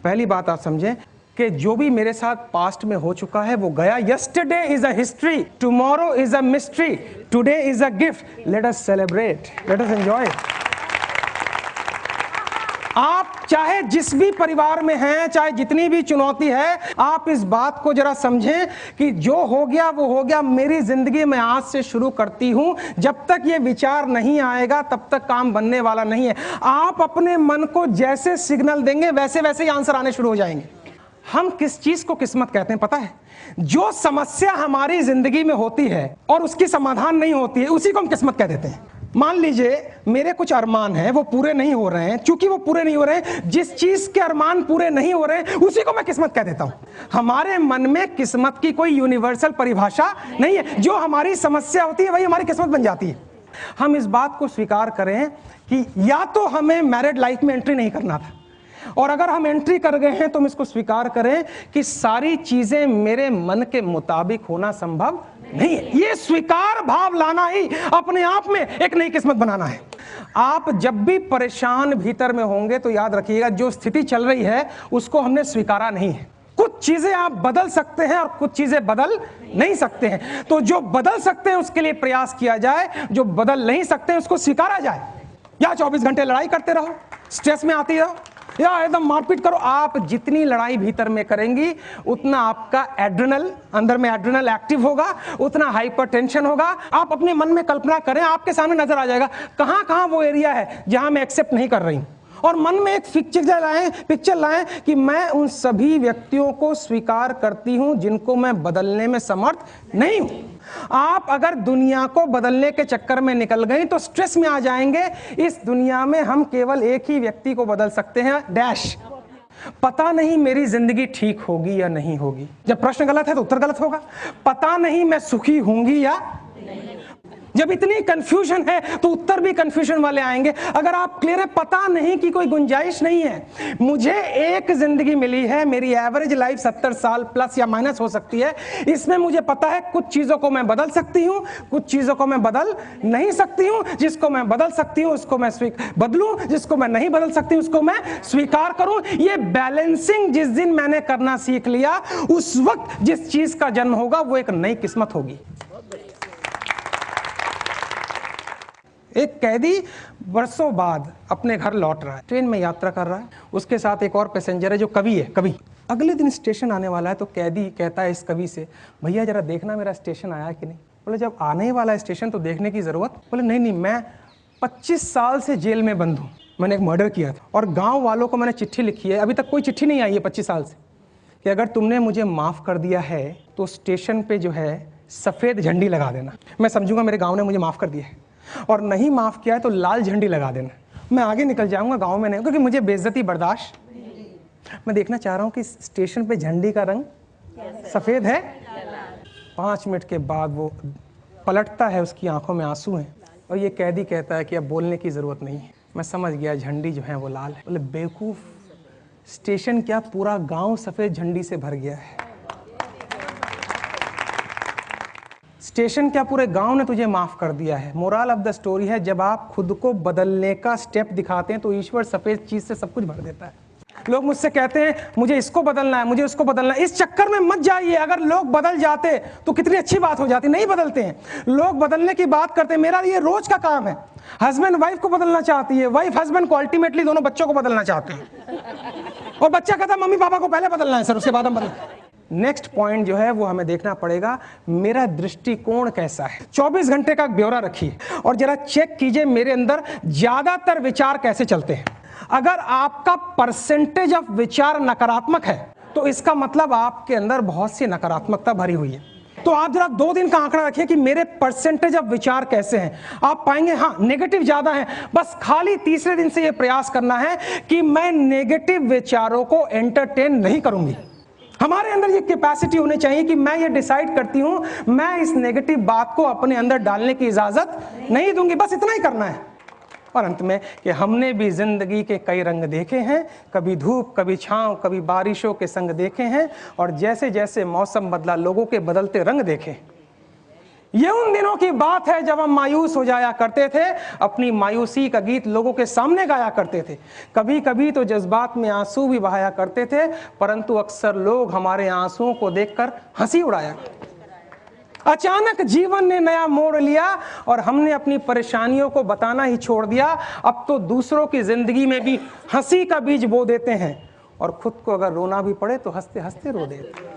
पहली बात आप समझें कि जो भी मेरे साथ पास्ट में हो चुका है वो गया। Yesterday is a history, tomorrow is a mystery, today is a gift. Let us celebrate, let us enjoy. आप चाहे जिस भी परिवार में हैं, चाहे जितनी भी चुनौती है, आप इस बात को जरा समझें कि जो हो गया वो हो गया। मेरी जिंदगी में आज से शुरू करती हूं। जब तक ये विचार नहीं आएगा तब तक काम बनने वाला नहीं है। आप अपने मन को जैसे सिग्नल देंगे वैसे वैसे ही आंसर आने शुरू हो जाएंगे। हम किस चीज को किस्मत कहते हैं पता है? जो समस्या हमारी जिंदगी में होती है और उसकी समाधान नहीं होती है, उसी को हम किस्मत कह देते हैं। मान लीजिए मेरे कुछ अरमान हैं, वो पूरे नहीं हो रहे हैं। चूंकि वो पूरे नहीं हो रहे हैं, जिस चीज के अरमान पूरे नहीं हो रहे हैं उसी को मैं किस्मत कह देता हूं। हमारे मन में किस्मत की कोई यूनिवर्सल परिभाषा नहीं है। जो हमारी समस्या होती है वही हमारी किस्मत बन जाती है। हम इस बात को स्वीकार करें कि या तो हमें मैरिड लाइफ में एंट्री नहीं करना था, और अगर हम एंट्री कर गए हैं तो हम इसको स्वीकार करें कि सारी चीजें मेरे मन के मुताबिक होना संभव नहीं है। ये स्वीकार भाव लाना ही अपने आप में एक नई किस्मत बनाना है। आप जब भी परेशान भीतर में होंगे तो याद रखिएगा, जो स्थिति चल रही है उसको हमने स्वीकारा नहीं है। कुछ चीजें आप बदल सकते हैं और कुछ चीजें बदल नहीं सकते हैं। तो जो बदल सकते हैं उसके लिए प्रयास किया जाए, जो बदल नहीं सकते हैं उसको स्वीकारा जाए। या 24 घंटे लड़ाई करते रहो, स्ट्रेस में आती रहो, या एकदम मारपीट करो। आप जितनी लड़ाई भीतर में करेंगी उतना आपका एड्रेनल, अंदर में एड्रेनल एक्टिव होगा, उतना हाइपरटेंशन होगा। आप अपने मन में कल्पना करें, आपके सामने नजर आ जाएगा कहां कहां वो एरिया है जहां मैं एक्सेप्ट नहीं कर रही हूं। और मन में एक पिक्चर लाएं कि मैं उन सभी व्यक्तियों को स्वीकार करती हूं जिनको मैं बदलने में समर्थ नहीं हूं। आप अगर दुनिया को बदलने के चक्कर में निकल गई तो स्ट्रेस में आ जाएंगे। इस दुनिया में हम केवल एक ही व्यक्ति को बदल सकते हैं, डैश। पता नहीं मेरी जिंदगी ठीक होगी या नहीं होगी। जब प्रश्न गलत है तो उत्तर गलत होगा। पता नहीं मैं सुखी होंगी या नहीं। जब इतनी कंफ्यूजन है तो उत्तर भी कंफ्यूजन वाले आएंगे। अगर आप क्लियर है, पता नहीं की कोई गुंजाइश नहीं है। मुझे एक जिंदगी मिली है, मेरी एवरेज लाइफ 70 साल प्लस या माइनस हो सकती है। इसमें मुझे पता है कुछ चीजों को मैं बदल सकती हूं, कुछ चीजों को मैं बदल नहीं सकती हूं। जिसको मैं बदल सकती हूं उसको मैं बदलूं, जिसको मैं नहीं बदल सकती उसको मैं स्वीकार करूं। ये बैलेंसिंग जिस दिन मैंने करना सीख लिया, उस वक्त जिस चीज का जन्म होगा वो एक नई किस्मत होगी। एक कैदी वर्षों बाद अपने घर लौट रहा है, ट्रेन में यात्रा कर रहा है। उसके साथ एक और पैसेंजर है जो कवि है। कवि अगले दिन स्टेशन आने वाला है तो कैदी कहता है इस कवि से, भैया जरा देखना मेरा स्टेशन आया कि नहीं। बोले जब आने ही वाला है स्टेशन तो देखने की जरूरत। बोले नहीं नहीं, मैं 25 साल से जेल में बंद हूँ, मैंने एक मर्डर किया था और गाँव वालों को मैंने चिट्ठी लिखी है, अभी तक कोई चिट्ठी नहीं आई है 25 साल से, कि अगर तुमने मुझे माफ़ कर दिया है तो स्टेशन पर जो है सफ़ेद झंडी लगा देना। मैं समझूंगा मेरे गाँव ने मुझे माफ़ कर दिया है, और नहीं माफ किया है तो लाल झंडी लगा देना। मैं आगे निकल जाऊंगा, गांव में नहीं, क्योंकि मुझे बेइज्जती बर्दाश्त नहीं। मैं देखना चाह रहा हूं कि स्टेशन पे झंडी का रंग सफेद है। 5 मिनट के बाद वो पलटता है, उसकी आंखों में आंसू हैं, और ये कैदी कहता है कि अब बोलने की जरूरत नहीं है, मैं समझ गया झंडी जो है वो लाल है। बोले बेवकूफ, स्टेशन क्या पूरा गांव सफेद झंडी से भर गया है। स्टेशन क्या पूरे गांव ने तुझे माफ कर दिया है। मोरल ऑफ द स्टोरी है, जब आप खुद को बदलने का स्टेप दिखाते हैं तो ईश्वर सफेद चीज से सब कुछ भर देता है। लोग मुझसे कहते हैं मुझे इसको बदलना है, मुझे उसको बदलना है। इस चक्कर में मत जाइए। अगर लोग बदल जाते तो कितनी अच्छी बात हो जाती। नहीं बदलते हैं लोग, बदलने की बात करते हैं। मेरा ये रोज का काम है। हस्बैंड वाइफ को बदलना चाहती है, वाइफ हस्बैंड को, अल्टीमेटली दोनों बच्चों को बदलना चाहते हैं, और बच्चा कहता है मम्मी पापा को पहले बदलना है सर, उसके बाद हम बदल। नेक्स्ट पॉइंट जो है वो हमें देखना पड़ेगा, मेरा दृष्टिकोण कैसा है। 24 घंटे का ब्यौरा रखिए और जरा चेक कीजिए मेरे अंदर ज्यादातर विचार कैसे चलते हैं। अगर आपका परसेंटेज ऑफ विचार नकारात्मक है तो इसका मतलब आपके अंदर बहुत सी नकारात्मकता भरी हुई है। तो आप जरा 2 दिन का आंकड़ा रखिए कि मेरे परसेंटेज ऑफ विचार कैसे हैं। आप पाएंगे हाँ नेगेटिव ज्यादा है। बस खाली तीसरे दिन से यह प्रयास करना है कि मैं नेगेटिव विचारों को एंटरटेन नहीं करूंगी। हमारे अंदर ये कैपेसिटी होनी चाहिए कि मैं ये डिसाइड करती हूं मैं इस नेगेटिव बात को अपने अंदर डालने की इजाजत नहीं दूंगी। बस इतना ही करना है। और अंत में कि हमने भी जिंदगी के कई रंग देखे हैं, कभी धूप, कभी छांव, कभी बारिशों के संग देखे हैं, और जैसे जैसे मौसम बदला लोगों के बदलते रंग देखे। ये उन दिनों की बात है जब हम मायूस हो जाया करते थे, अपनी मायूसी का गीत लोगों के सामने गाया करते थे। कभी कभी तो जज्बात में आंसू भी बहाया करते थे, परंतु अक्सर लोग हमारे आंसुओं को देखकर हंसी उड़ाया करते थे। अचानक जीवन ने नया मोड़ लिया और हमने अपनी परेशानियों को बताना ही छोड़ दिया। अब तो दूसरों की जिंदगी में भी हंसी का बीज बो देते हैं और खुद को अगर रोना भी पड़े तो हंसते हंसते रो देते हैं।